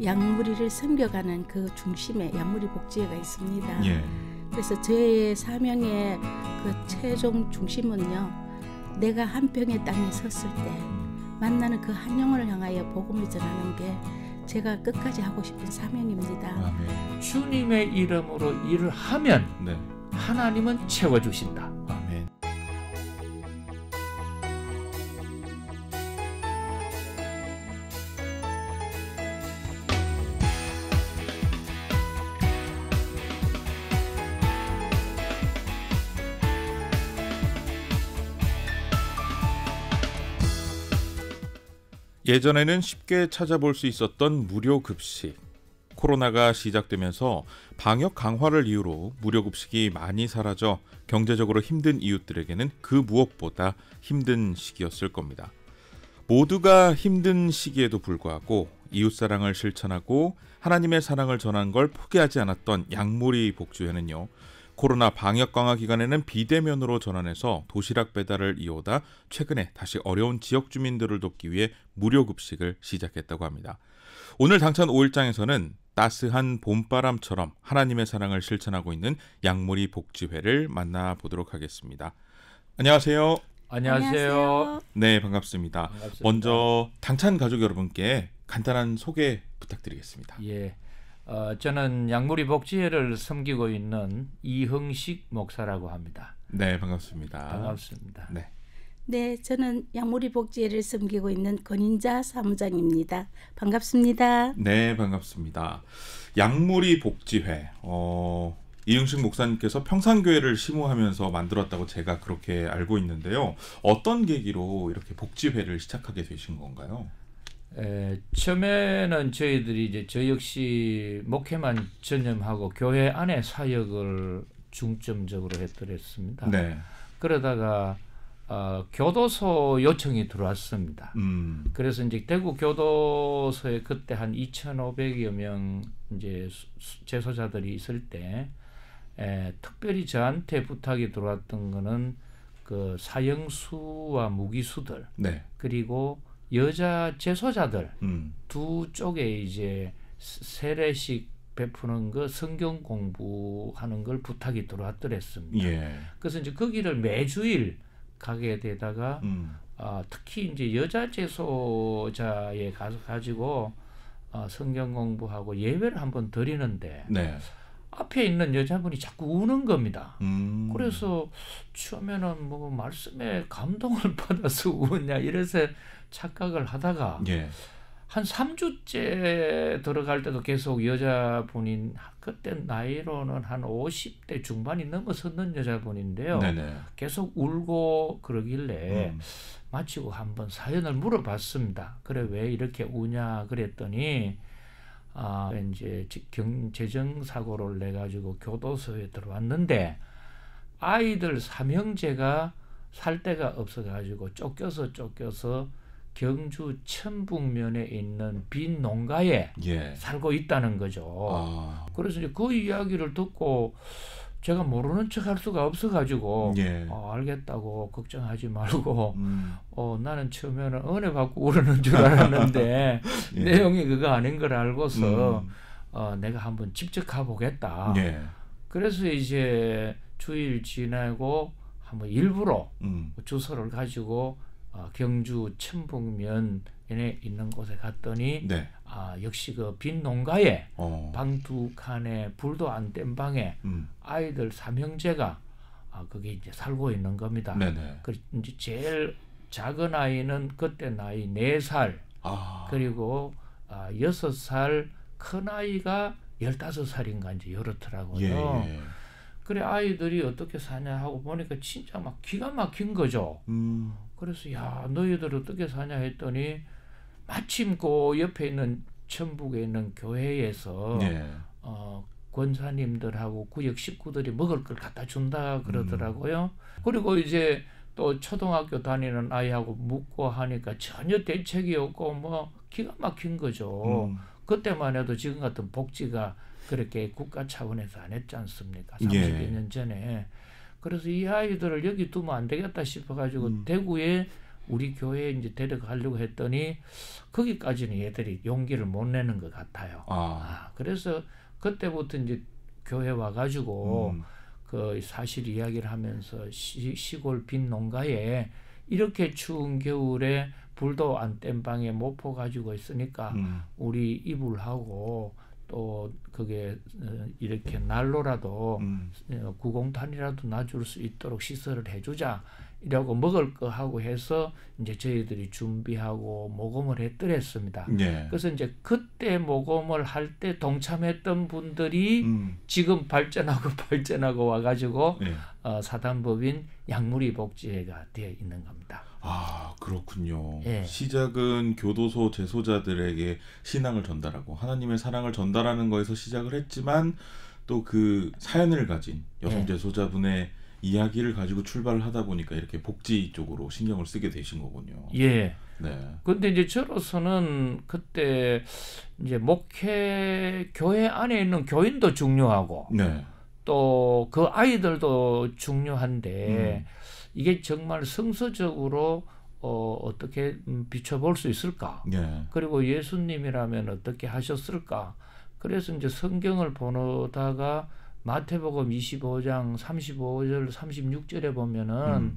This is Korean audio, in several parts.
양무리를 섬겨가는 그 중심에 양무리 복지회가 있습니다. 예. 그래서 저의 사명의 그 최종 중심은요, 내가 한 병의 땅에 섰을 때 만나는 그 한 영혼을 향하여 복음을 전하는 게 제가 끝까지 하고 싶은 사명입니다. 아멘. 주님의 이름으로 일을 하면 네. 하나님은 채워주신다. 아멘. 예전에는 쉽게 찾아볼 수 있었던 무료 급식. 코로나가 시작되면서 방역 강화를 이유로 무료 급식이 많이 사라져 경제적으로 힘든 이웃들에게는 그 무엇보다 힘든 시기였을 겁니다. 모두가 힘든 시기에도 불구하고 이웃사랑을 실천하고 하나님의 사랑을 전하는 걸 포기하지 않았던 양무리 복지회는요, 코로나 방역 강화 기간에는 비대면으로 전환해서 도시락 배달을 이어오다 최근에 다시 어려운 지역 주민들을 돕기 위해 무료 급식을 시작했다고 합니다. 오늘 당찬 5일장에서는 따스한 봄바람처럼 하나님의 사랑을 실천하고 있는 양무리 복지회를 만나보도록 하겠습니다. 안녕하세요. 안녕하세요. 네, 반갑습니다. 먼저 당찬 가족 여러분께 간단한 소개 부탁드리겠습니다. 예, 저는 양무리 복지회를 섬기고 있는 이흥식 목사라고 합니다. 네, 반갑습니다. 반갑습니다. 네. 네, 저는 양무리 복지회를 섬기고 있는 권인자 사무장입니다. 반갑습니다. 네, 반갑습니다. 양무리 복지회. 이흥식 목사님께서 평산교회를 심호하면서 만들었다고 제가 그렇게 알고 있는데요. 어떤 계기로 이렇게 복지회를 시작하게 되신 건가요? 처음에는 저희들이 이제 저 역시 목회만 전념하고 교회 안에 사역을 중점적으로 했더랬습니다. 네. 그러다가 교도소 요청이 들어왔습니다. 그래서 이제 대구 교도소에 그때 한 2,500여 명 이제 재소자들이 있을 때 특별히 저한테 부탁이 들어왔던 거는 그 사형수와 무기수들, 네. 그리고 여자 재소자들 두 쪽에 이제 세례식 베푸는 거, 성경 공부하는 걸 부탁이 들어왔더랬습니다. 예. 그래서 이제 거기를 매주일 가게 되다가 특히 이제 여자 재소자에 가지고 성경 공부하고 예배를 한번 드리는데 네. 앞에 있는 여자분이 자꾸 우는 겁니다. 그래서 처음에는 뭐 말씀에 감동을 받아서 우냐 이래서 착각을 하다가 예. 한 3주째 들어갈 때도 계속 여자분이 그때 나이로는 한 50대 중반이 넘어섰는 여자분인데요. 네네. 계속 울고 그러길래 마치고 한번 사연을 물어봤습니다. 그래 왜 이렇게 우냐 그랬더니 이제 재정사고를 내 가지고 교도소에 들어왔는데 아이들 삼형제가 살 데가 없어 가지고 쫓겨서 경주 천북면에 있는 빈 농가에 예. 살고 있다는 거죠. 그래서 이제 그 이야기를 듣고 제가 모르는 척 할 수가 없어가지고 예. 알겠다고 걱정하지 말고 나는 처음에는 은혜 받고 그러는 줄 알았는데 예. 내용이 그거 아닌 걸 알고서 내가 한번 직접 가보겠다. 예. 그래서 이제 주일 지나고 한번 일부러 주소를 가지고 경주 천북면에 있는 곳에 갔더니 네. 역시 그 빈 농가에 방 두 칸에 불도 안 뗀 방에 아이들 삼형제가 거기 이제 살고 있는 겁니다. 네네. 그 이제 제일 작은 아이는 그때 나이 4살, 그리고 6살, 큰 아이가 15살인가 이제 이렇더라고요. 예. 그래 아이들이 어떻게 사냐 하고 보니까 진짜 막 기가 막힌 거죠. 그래서 야 너희들 어떻게 사냐 했더니 마침 그 옆에 있는 천북에 있는 교회에서 예. 권사님들하고 구역 식구들이 먹을 걸 갖다 준다 그러더라고요. 그리고 이제 또 초등학교 다니는 아이하고 묻고 하니까 전혀 대책이 없고 뭐 기가 막힌 거죠. 그때만 해도 지금 같은 복지가 그렇게 국가 차원에서 안 했지 않습니까? 30여 년 전에. 그래서 이 아이들을 여기 두면 안 되겠다 싶어가지고 대구에 우리 교회에 이제 데려가려고 했더니 거기까지는 얘들이 용기를 못 내는 것 같아요. 그래서 그때부터 이제 교회 와가지고 그 사실 이야기를 하면서 시골 빈 농가에 이렇게 추운 겨울에 불도 안 뗀 방에 모포 가지고 있으니까 우리 이불하고 또 그게 이렇게 난로라도 구공탄이라도 놔줄 수 있도록 시설을 해주자 이라고 먹을 거 하고 해서 이제 저희들이 준비하고 모금을 했더랬습니다. 예. 그래서 이제 그때 모금을 할 때 동참했던 분들이 지금 발전하고 와가지고 예. 사단법인 양무리 복지회가 되어 있는 겁니다. 그렇군요. 예. 시작은 교도소 재소자들에게 신앙을 전달하고 하나님의 사랑을 전달하는 거에서 시작을 했지만 또 그 사연을 가진 여성 예. 재소자분의 이야기를 가지고 출발을 하다 보니까 이렇게 복지 쪽으로 신경을 쓰게 되신 거군요. 예. 네. 근데 이제 저로서는 그때 이제 교회 안에 있는 교인도 중요하고 네. 또 그 아이들도 중요한데 이게 정말 성서적으로 어떻게 비춰볼 수 있을까? 예. 그리고 예수님이라면 어떻게 하셨을까? 그래서 이제 성경을 보다가 마태복음 25장 35절 36절에 보면은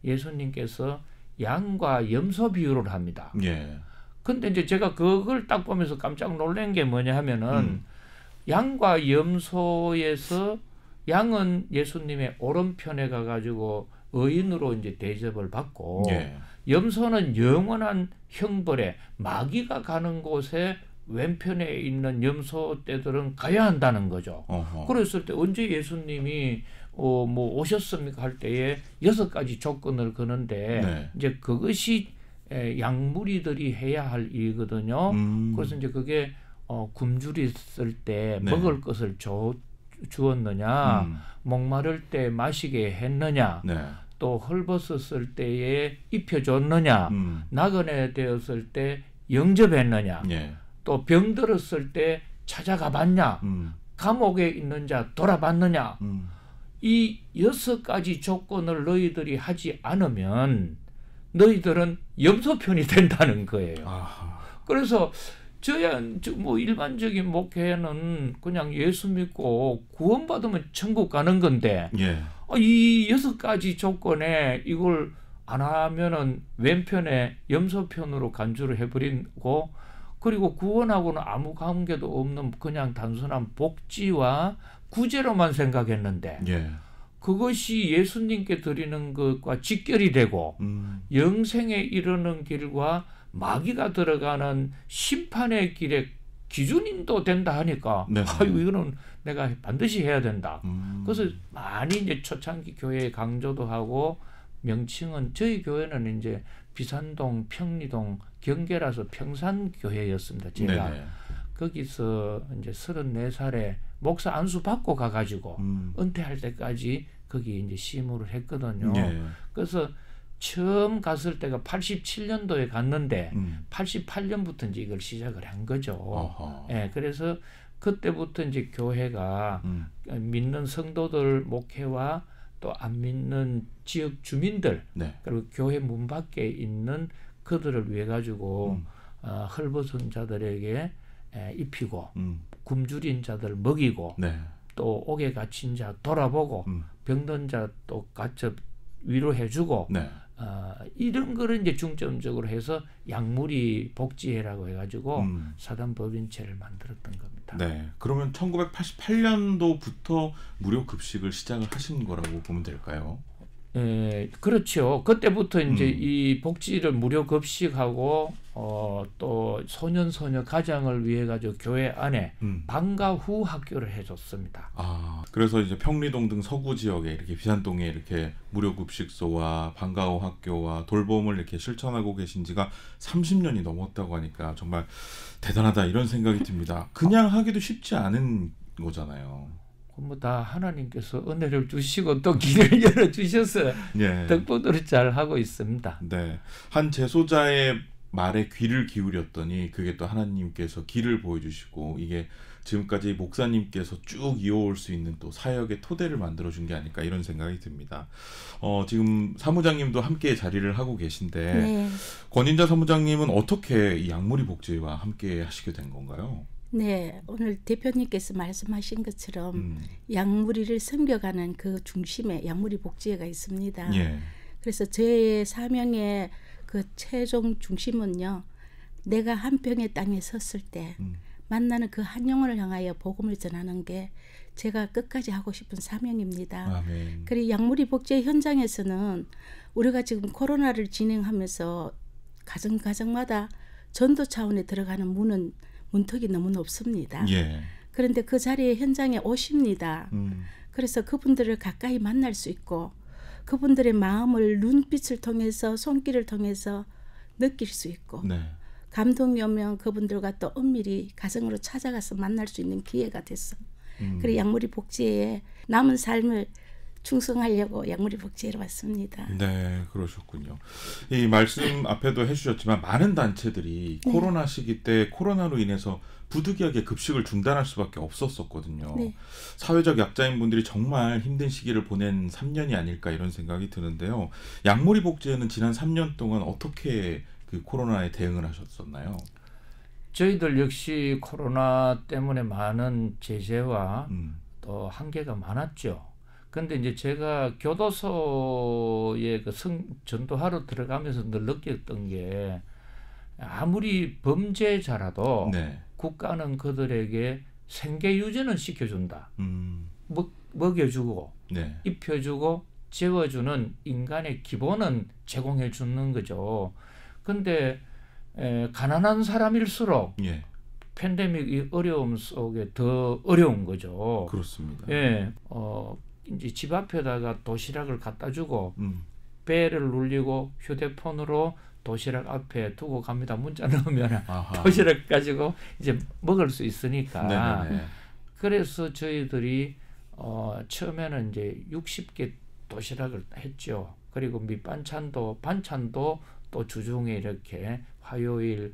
예수님께서 양과 염소 비유를 합니다. 예. 근데 이제 제가 그걸 딱 보면서 깜짝 놀란 게 뭐냐 하면은 양과 염소에서 양은 예수님의 오른편에 가가지고 의인으로 이제 대접을 받고 예. 염소는 영원한 형벌에 마귀가 가는 곳에 왼편에 있는 염소 떼들은 가야 한다는 거죠. 그랬을 때 언제 예수님이 뭐 오셨습니까 할 때에 6가지 조건을 거는데 네. 이제 그것이 양무리들이 해야 할 일이거든요. 그래서 이제 그게 굶주리 쓸 때 네. 먹을 것을 주었느냐, 목마를 때 마시게 했느냐, 네. 또 헐벗었을 때에 입혀줬느냐, 나그네 되었을 때 영접했느냐, 예. 또 병들었을 때 찾아가 봤냐, 감옥에 있는 자 돌아봤느냐, 이 6가지 조건을 너희들이 하지 않으면 너희들은 염소편이 된다는 거예요. 그래서 뭐 일반적인 목회는 그냥 예수 믿고 구원받으면 천국 가는 건데 예. 이 6가지 조건에 이걸 안 하면은 왼편에 염소편으로 간주를 해버리고 그리고 구원하고는 아무 관계도 없는 그냥 단순한 복지와 구제로만 생각했는데 예. 그것이 예수님께 드리는 것과 직결이 되고 영생에 이르는 길과 마귀가 들어가는 심판의 길에 기준인도 된다 하니까 네. 이거는 내가 반드시 해야 된다. 그래서 많이 이제 초창기 교회에 강조도 하고 명칭은 저희 교회는 이제 비산동, 평리동, 경계라서 평산교회였습니다. 제가 네네. 거기서 이제 34살에 목사 안수 받고 가가지고 은퇴할 때까지 거기 이제 심호를 했거든요. 예. 그래서 처음 갔을 때가 87년도에 갔는데 88년부터 이제 이걸 시작을 한 거죠. 예, 그래서 그때부터 이제 교회가 믿는 성도들 목회와 또 안 믿는 지역 주민들 네. 그리고 교회 문 밖에 있는 그들을 위해 가지고 헐벗은 자들에게 입히고 굶주린 자들 먹이고 네. 또 옥에 갇힌 자 돌아보고 병든 자 또 가첩 위로해주고 네. 이런 거를 이제 중점적으로 해서 양무리 복지회라고 해가지고 사단법인체를 만들었던 겁니다. 네. 그러면 1988년도부터 무료 급식을 시작을 하신 거라고 보면 될까요? 예, 그렇죠. 그때부터 이제 이 복지를 무료 급식하고 또 소년 가장을 위해 가지고 교회 안에 방과 후 학교를 해줬습니다. 그래서 이제 평리동 등 서구 지역에 이렇게 비산동에 이렇게 무료 급식소와 방과 후 학교와 돌봄을 이렇게 실천하고 계신 지가 30년이 넘었다고 하니까 정말 대단하다 이런 생각이 듭니다. 그냥 하기도 쉽지 않은 거잖아요. 뭐 다 하나님께서 은혜를 주시고 또 길을 열어 주셔서 예. 덕분으로 잘 하고 있습니다. 네, 한 재소자의 말에 귀를 기울였더니 그게 또 하나님께서 길을 보여주시고 이게 지금까지 목사님께서 쭉 이어올 수 있는 또 사역의 토대를 만들어준 게 아닐까 이런 생각이 듭니다. 지금 사무장님도 함께 자리를 하고 계신데 네. 권인자 사무장님은 어떻게 이 양무리 복지와 함께 하시게 된 건가요? 네, 오늘 대표님께서 말씀하신 것처럼 양무리를 섬겨가는 그 중심에 양무리 복지회가 있습니다. 예. 그래서 제 사명의 그 최종 중심은요, 내가 한 평의 땅에 섰을 때 만나는 그 한 영혼을 향하여 복음을 전하는 게 제가 끝까지 하고 싶은 사명입니다. 아멘. 그리고 양무리 복지회 현장에서는 우리가 지금 코로나를 진행하면서 가정마다 전도 차원에 들어가는 문턱이 너무 높습니다. 예. 그런데 그 자리에 현장에 오십니다. 그래서 그분들을 가까이 만날 수 있고 그분들의 마음을 눈빛을 통해서 손길을 통해서 느낄 수 있고 네. 감동이 오면 그분들과 또 은밀히 가정으로 찾아가서 만날 수 있는 기회가 됐어. 그리고 양무리 복지회에 남은 삶을 충성하려고 양무리 복지회로 왔습니다. 네, 그러셨군요. 이 말씀 앞에도 해주셨지만 많은 단체들이 네. 코로나 시기 때 코로나로 인해서 부득이하게 급식을 중단할 수밖에 없었거든요. 네. 사회적 약자인 분들이 정말 힘든 시기를 보낸 3년이 아닐까 이런 생각이 드는데요. 양무리 복지회는 지난 3년 동안 어떻게 그 코로나에 대응을 하셨었나요? 저희들 역시 코로나 때문에 많은 제재와 또 한계가 많았죠. 근데 이제 제가 교도소에 그 전도하러 들어가면서 늘 느꼈던 게 아무리 범죄자라도 네. 국가는 그들에게 생계 유지는 시켜준다. 먹여주고 네. 입혀주고 재워주는 인간의 기본은 제공해 주는 거죠. 근데 가난한 사람일수록 예. 팬데믹 어려움 속에 더 어려운 거죠. 그렇습니다. 예, 이제 집 앞에다가 도시락을 갖다 주고 배를 눌리고 휴대폰으로 도시락 앞에 두고 갑니다. 문자 넣으면 아하. 도시락 가지고 이제 먹을 수 있으니까. 네네네. 그래서 저희들이 처음에는 이제 60개 도시락을 했죠. 그리고 밑반찬도 반찬도 또 주중에 이렇게 화요일,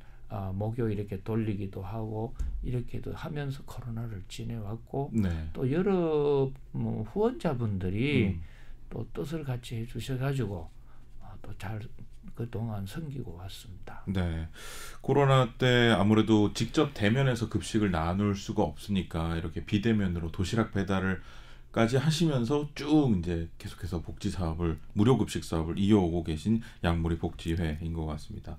목요일 이렇게 돌리기도 하고 이렇게도 하면서 코로나를 지내왔고 네. 또 여러 후원자분들이 또 뜻을 같이 해주셔가지고 또 잘 그동안 섬기고 왔습니다. 네. 코로나 때 아무래도 직접 대면해서 급식을 나눌 수가 없으니까 이렇게 비대면으로 도시락 배달을까지 하시면서 쭉 이제 계속해서 복지 사업을 무료 급식 사업을 이어오고 계신 양무리 복지회인 것 같습니다.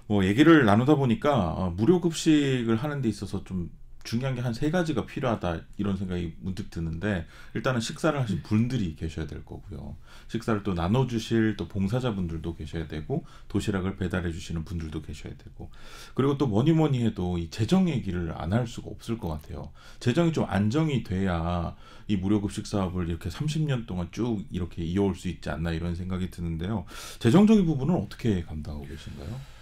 뭐 얘기를 나누다 보니까 무료 급식을 하는 데 있어서 좀 중요한 게 한 3가지가 필요하다 이런 생각이 문득 드는데 일단은 식사를 하신 분들이 계셔야 될 거고요. 식사를 또 나눠주실 또 봉사자분들도 계셔야 되고 도시락을 배달해 주시는 분들도 계셔야 되고 그리고 또 뭐니 해도 이 재정 얘기를 안 할 수가 없을 것 같아요. 재정이 좀 안정이 돼야 이 무료급식 사업을 이렇게 30년 동안 쭉 이렇게 이어올 수 있지 않나 이런 생각이 드는데요. 재정적인 부분은 어떻게 감당하고 계신가요?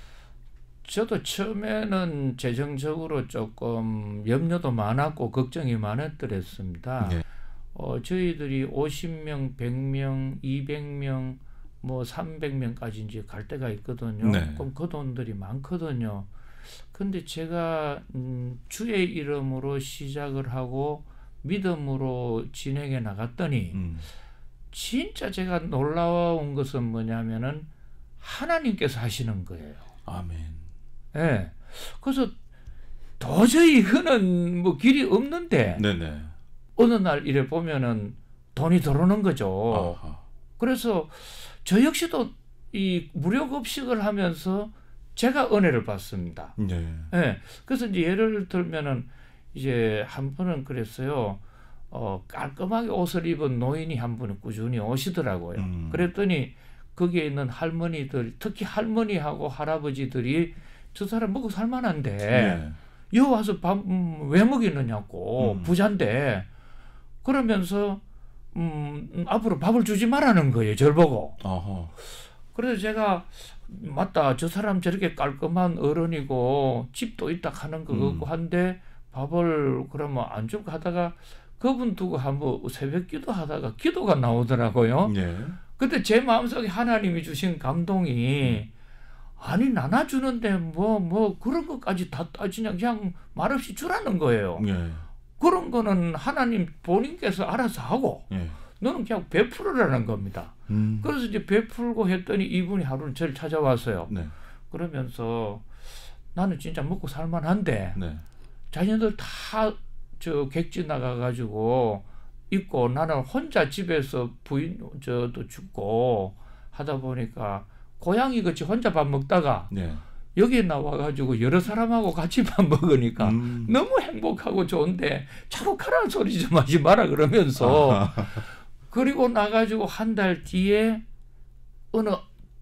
저도 처음에는 재정적으로 조금 염려도 많았고 걱정이 많았더랬습니다. 네. 저희들이 50명, 100명, 200명, 뭐 300명까지 이제 갈 때가 있거든요. 네. 그럼 그 돈들이 많거든요. 근데 제가 주의 이름으로 시작을 하고 믿음으로 진행해 나갔더니 진짜 제가 놀라운 것은 뭐냐면은 하나님께서 하시는 거예요. 아멘. 예. 그래서 도저히 이거는 뭐 길이 없는데 네네. 어느 날 이래 보면은 돈이 들어오는 거죠. 아하. 그래서 저 역시도 이 무료 급식을 하면서 제가 은혜를 받습니다. 네. 예. 그래서 이제 예를 들면은 이제 한 번은 그랬어요. 깔끔하게 옷을 입은 노인이 한 분이 꾸준히 오시더라고요. 그랬더니 거기에 있는 할머니들, 특히 할머니하고 할아버지들이 저 사람 먹고 살만한데 네. 여기 와서 밥 왜 먹이느냐고 부잔데 그러면서 앞으로 밥을 주지 말라는 거예요. 저를 보고. 어허. 그래서 제가 맞다. 저 사람 저렇게 깔끔한 어른이고 집도 있다 하는 거 같고 한데 밥을 그러면 안 주고 하다가 그분 두고 한번 새벽 기도 하다가 기도가 나오더라고요. 네. 근데 제 마음속에 하나님이 주신 감동이 아니 나눠주는데 뭐 그런 것까지 다 따지냐 그냥 말없이 주라는 거예요. 예. 그런 거는 하나님 본인께서 알아서 하고 예. 너는 그냥 베풀으라는 겁니다. 그래서 이제 베풀고 했더니 이분이 하루는 저를 찾아왔어요. 네. 그러면서 나는 진짜 먹고 살만한데 네. 자녀들 다 저 객지 나가가지고 있고 나는 혼자 집에서 부인 저도 죽고 하다 보니까 고양이 같이 혼자 밥 먹다가 네. 여기에 나와가지고 여러 사람하고 같이 밥 먹으니까 너무 행복하고 좋은데 자꾸 가라는 소리 좀 하지 마라 그러면서 그리고 나가지고 한 달 뒤에 어느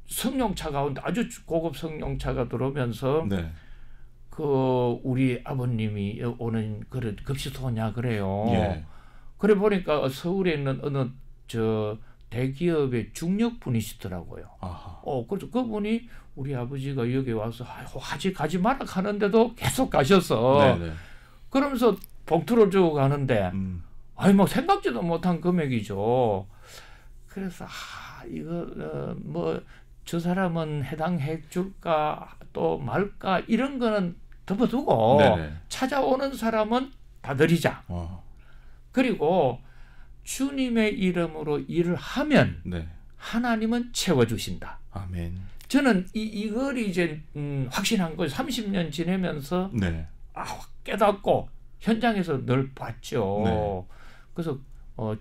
승용차가 온다. 아주 고급 승용차가 들어오면서 네. 그 우리 아버님이 오는 그런 급식소냐 그래요. 예. 그래 보니까 서울에 있는 어느 저 대기업의 중력 분이시더라고요. 아하. 그래서 그분이 우리 아버지가 여기 와서 가지 마라 하는데도 계속 가셔서 네네. 그러면서 봉투를 주고 가는데 아니 뭐 생각지도 못한 금액이죠. 그래서 이거 뭐 저 사람은 해당해 줄까 또 말까 이런 거는 덮어두고 네네. 찾아오는 사람은 다 드리자. 그리고 주님의 이름으로 일을 하면 네. 하나님은 채워주신다. 아멘. 저는 이걸 이제 확신한 거예요. 30년 지내면서 네. 깨닫고 현장에서 늘 봤죠. 네. 그래서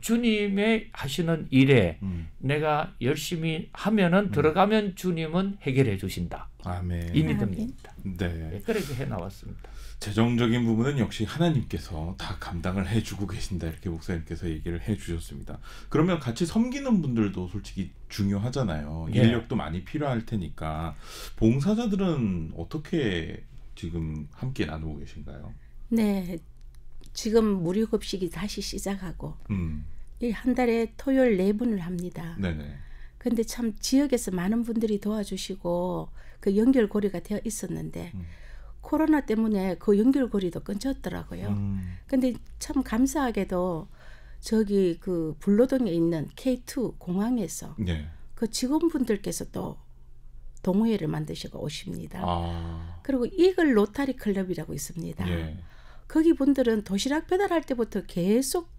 주님의 하시는 일에 내가 열심히 하면은 들어가면 주님은 해결해 주신다. 아멘. 이 믿음입니다. 네. 그렇게 해 나왔습니다. 재정적인 부분은 역시 하나님께서 다 감당을 해주고 계신다 이렇게 목사님께서 얘기를 해주셨습니다. 그러면 같이 섬기는 분들도 솔직히 중요하잖아요. 네. 인력도 많이 필요할 테니까 봉사자들은 어떻게 지금 함께 나누고 계신가요? 네, 지금 무료급식이 다시 시작하고 이 한 달에 토요일 4번을 합니다. 네네. 근데 참 지역에서 많은 분들이 도와주시고 그 연결고리가 되어 있었는데 코로나 때문에 그 연결고리도 끊겼더라고요. 근데 참 감사하게도 저기 그 불로동에 있는 K2 공항에서 네. 그 직원분들께서 또 동호회를 만드시고 오십니다. 아. 그리고 이글 로타리 클럽이라고 있습니다. 예. 거기 분들은 도시락 배달할 때부터 계속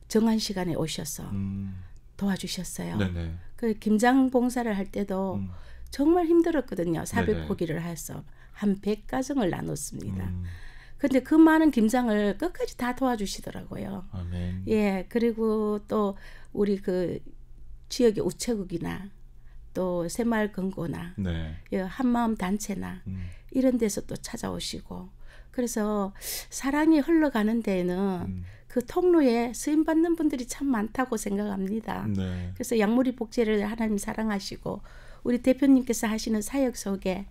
정한 시간에 오셔서 도와주셨어요. 네네. 그 김장 봉사를 할 때도 정말 힘들었거든요. 400포기를 해서 한 100가정을 나눴습니다. 근데 그 많은 김장을 끝까지 다 도와주시더라고요. 아멘. 예, 그리고 또 우리 그 지역의 우체국이나 또 새마을 금고나 네. 한마음 단체나 이런 데서 또 찾아오시고 그래서 사랑이 흘러가는 데에는 그 통로에 쓰임 받는 분들이 참 많다고 생각합니다. 네. 그래서 양무리 복제를 하나님 사랑하시고 우리 대표님께서 하시는 사역 속에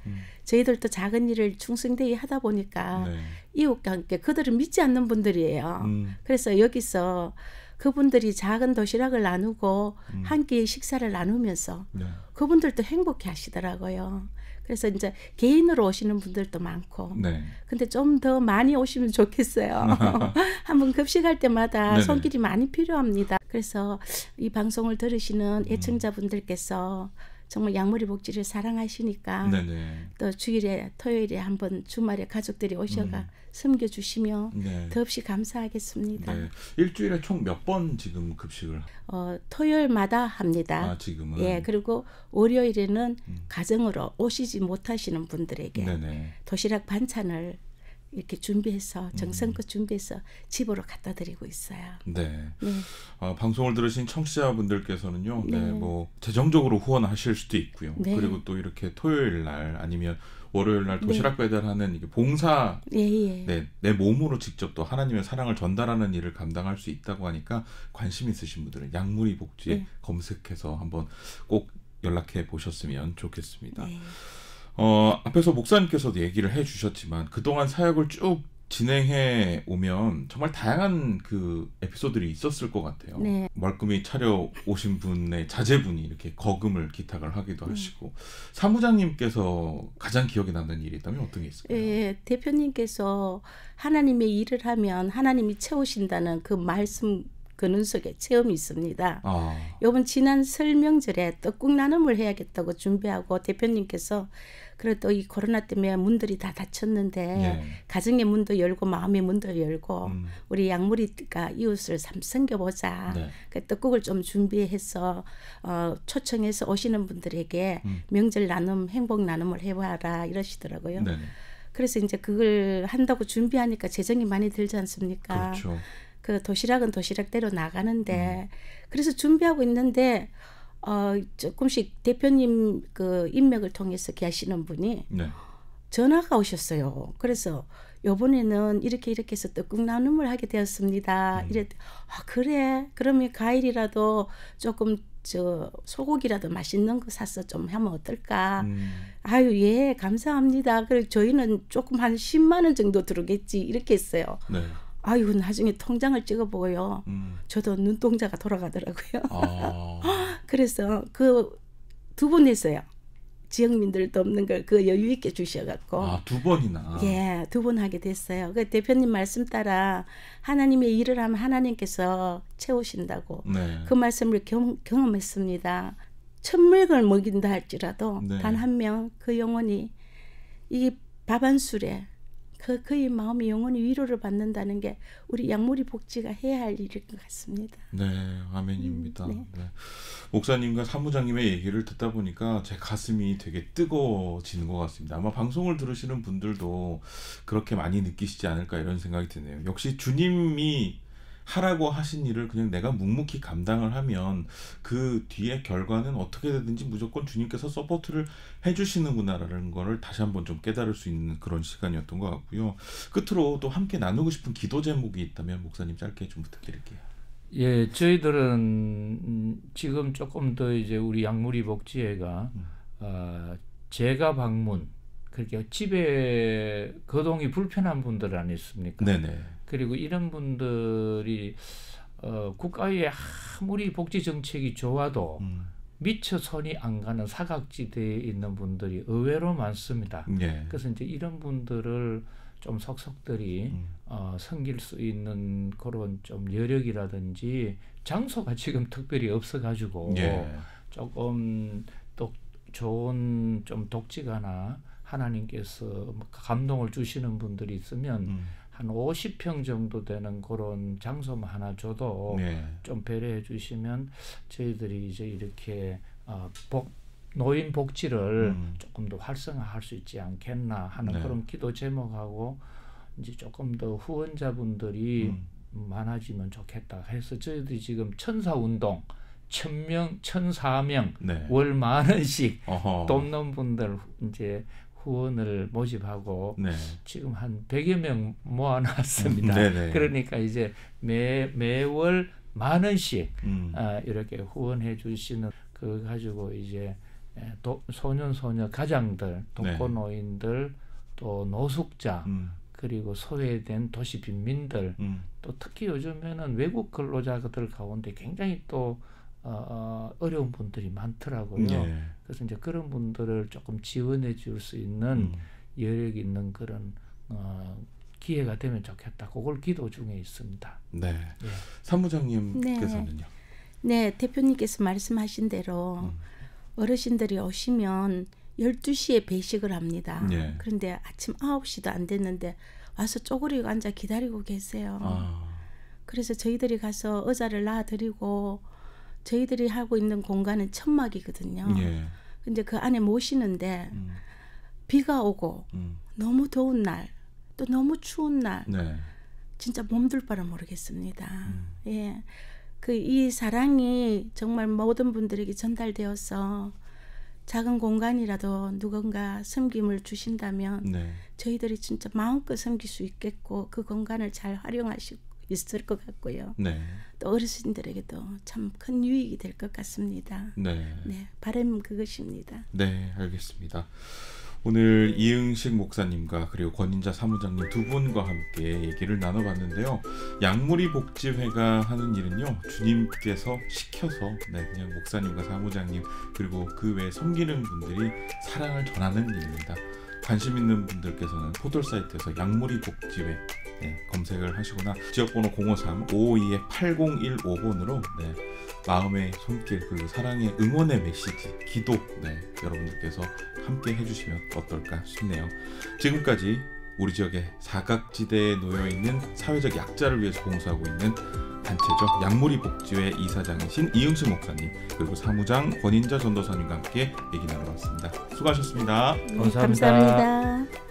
저희들도 작은 일을 충성되이 하다 보니까 네. 이웃과 함께 그들은 믿지 않는 분들이에요. 그래서 여기서 그분들이 작은 도시락을 나누고 한 끼의 식사를 나누면서 네. 그분들도 행복해 하시더라고요. 그래서 이제 개인으로 오시는 분들도 많고 네. 근데 좀 더 많이 오시면 좋겠어요. 한번 급식할 때마다 네네. 손길이 많이 필요합니다. 그래서 이 방송을 들으시는 애청자분들께서 정말 양머리 복지를 사랑하시니까 네네. 또 주일에 토요일에 한번 주말에 가족들이 오셔가 섬겨주시면 네. 더없이 감사하겠습니다. 네. 일주일에 총 몇 번 지금 급식을? 토요일마다 합니다. 지금은. 예, 그리고 월요일에는 가정으로 오시지 못하시는 분들에게 네네. 도시락 반찬을 이렇게 준비해서 정성껏 준비해서 집으로 갖다 드리고 있어요. 네. 네. 방송을 들으신 청취자분들께서는요, 네. 뭐 재정적으로 후원하실 수도 있고요. 네. 그리고 또 이렇게 토요일 날 아니면 월요일 날 도시락 배달하는 이게 봉사, 예. 내 몸으로 직접 또 하나님의 사랑을 전달하는 일을 감당할 수 있다고 하니까 관심 있으신 분들은 양무리 복지에 네. 검색해서 한번 꼭 연락해 보셨으면 좋겠습니다. 네. 앞에서 목사님께서도 얘기를 해주셨지만 그동안 사역을 쭉 진행해 오면 정말 다양한 그 에피소드들이 있었을 것 같아요. 네. 말끔히 차려 오신 분의 자제분이 이렇게 거금을 기탁을 하기도 하시고 사무장님께서 가장 기억에 남는 일이 있다면 어떤 게 있을까요? 예, 대표님께서 하나님의 일을 하면 하나님이 채우신다는 그 말씀 그는 속에 체험이 있습니다. 아. 요번 지난 설 명절에 떡국 나눔을 해야겠다고 준비하고 대표님께서 그래도 이 코로나 때문에 문들이 다 닫혔는데 예. 가정의 문도 열고 마음의 문도 열고 음. 우리 양무리가 이웃을 섬겨보자. 네. 그 떡국을 좀 준비해서 초청해서 오시는 분들에게 명절 나눔, 행복 나눔을 해봐라 이러시더라고요. 네네. 그래서 이제 그걸 한다고 준비하니까 재정이 많이 들지 않습니까? 그렇죠. 그 도시락은 도시락대로 나가는데 그래서 준비하고 있는데 조금씩 대표님 그 인맥을 통해서 계시는 분이 네. 전화가 오셨어요. 그래서 요번에는 이렇게 해서 떡국 나눔을 하게 되었습니다. 그래? 그러면 과일이라도 조금 소고기라도 맛있는 거 사서 좀 하면 어떨까? 아유, 예, 감사합니다. 그리고 저희는 조금 한 10만 원 정도 들어오겠지. 이렇게 했어요. 네. 아유, 나중에 통장을 찍어보고요. 저도 눈동자가 돌아가더라고요. 아. 그래서 그 2번 했어요. 지역민들도 없는 걸 그 여유 있게 주셔갖고. 아, 2번이나. 예, 2번 하게 됐어요. 그 대표님 말씀 따라 하나님의 일을 하면 하나님께서 채우신다고. 네. 그 말씀을 경험했습니다. 천명을 먹인다 할지라도 네. 단 한 명 그 영혼이 이 밥 한 술에 그의 마음이 영원히 위로를 받는다는 게 우리 양무리 복지가 해야 할 일일 것 같습니다. 네, 아멘입니다. 네. 네. 목사님과 사무장님의 얘기를 듣다 보니까 제 가슴이 되게 뜨거워지는 것 같습니다. 아마 방송을 들으시는 분들도 그렇게 많이 느끼시지 않을까 이런 생각이 드네요. 역시 주님이 하라고 하신 일을 그냥 내가 묵묵히 감당을 하면 그 뒤에 결과는 어떻게 되든지 무조건 주님께서 서포트를 해주시는구나라는 거를 다시 한번 좀 깨달을 수 있는 그런 시간이었던 것 같고요. 끝으로 또 함께 나누고 싶은 기도 제목이 있다면 목사님 짧게 좀 부탁드릴게요. 예, 저희들은 지금 조금 더 이제 우리 양무리 복지회가 재가 방문, 그렇게 집에 거동이 불편한 분들 아니십니까? 네네. 그리고 이런 분들이 국가의 아무리 복지 정책이 좋아도 미처 손이 안 가는 사각지대에 있는 분들이 의외로 많습니다. 예. 그래서 이제 이런 분들을 좀 속속들이 섬길 수 있는 그런 좀 여력이라든지 장소가 지금 특별히 없어가지고 예. 조금 또 좋은 좀 독지가나 하나님께서 감동을 주시는 분들이 있으면 한 50평 정도 되는 그런 장소만 하나 줘도 네. 좀 배려해 주시면 저희들이 이제 이렇게 노인 복지를 조금 더 활성화할 수 있지 않겠나 하는 네. 그런 기도 제목하고 이제 조금 더 후원자분들이 많아지면 좋겠다 해서 저희들이 지금 천사운동 1000명, 1004명 네. 월 10,000원씩 어허. 돕는 분들 이제 후원을 모집하고 네. 지금 한 100여 명 모아놨습니다. 그러니까 이제 매월 10,000원씩 이렇게 후원해 주시는 그 가지고 이제 소년 가장들, 독거노인들, 또 노숙자, 그리고 소외된 도시 빈민들, 또 특히 요즘에는 외국 근로자들 가운데 굉장히 또 어려운 분들이 많더라고요. 네. 그래서 이제 그런 분들을 조금 지원해 줄 수 있는 여력 있는 그런 기회가 되면 좋겠다. 그걸 기도 중에 있습니다. 네. 예. 사무장님께서는요? 네, 대표님께서 말씀하신 대로 어르신들이 오시면 12시에 배식을 합니다. 네. 그런데 아침 9시도 안 됐는데 와서 쪼그리고 앉아 기다리고 계세요. 그래서 저희들이 가서 의자를 놔드리고 저희들이 하고 있는 공간은 천막이거든요. 예. 근데 그 안에 모시는데 비가 오고 너무 더운 날, 또 너무 추운 날, 네. 진짜 몸둘 바를 모르겠습니다. 예, 그 이 사랑이 정말 모든 분들에게 전달되어서 작은 공간이라도 누군가 섬김을 주신다면 네. 저희들이 진짜 마음껏 섬길 수 있겠고 그 공간을 잘 활용하시고 있을 것 같고요. 네. 또 어르신들에게도 참 큰 유익이 될 것 같습니다. 네. 네, 바람은 그것입니다. 네, 알겠습니다. 오늘 이응식 목사님과 그리고 권인자 사무장님 두 분과 함께 얘기를 나눠봤는데요. 양무리 복지회가 하는 일은요, 주님께서 시켜서 그냥 목사님과 사무장님 그리고 그 외에 섬기는 분들이 사랑을 전하는 일입니다. 관심 있는 분들께서는 포털 사이트에서 양무리 복지회 네, 검색을 하시거나 지역번호 053-552-8015번으로 네, 마음의 손길 그리고 사랑의 응원의 메시지, 기도 네, 여러분들께서 함께 해주시면 어떨까 싶네요. 지금까지 우리 지역의 사각지대에 놓여있는 사회적 약자를 위해서 봉사하고 있는 단체죠. 양무리 복지회 이사장이신 이응식 목사님 그리고 사무장 권인자 전도사님과 함께 얘기 나눠봤습니다. 수고하셨습니다. 감사합니다. 감사합니다.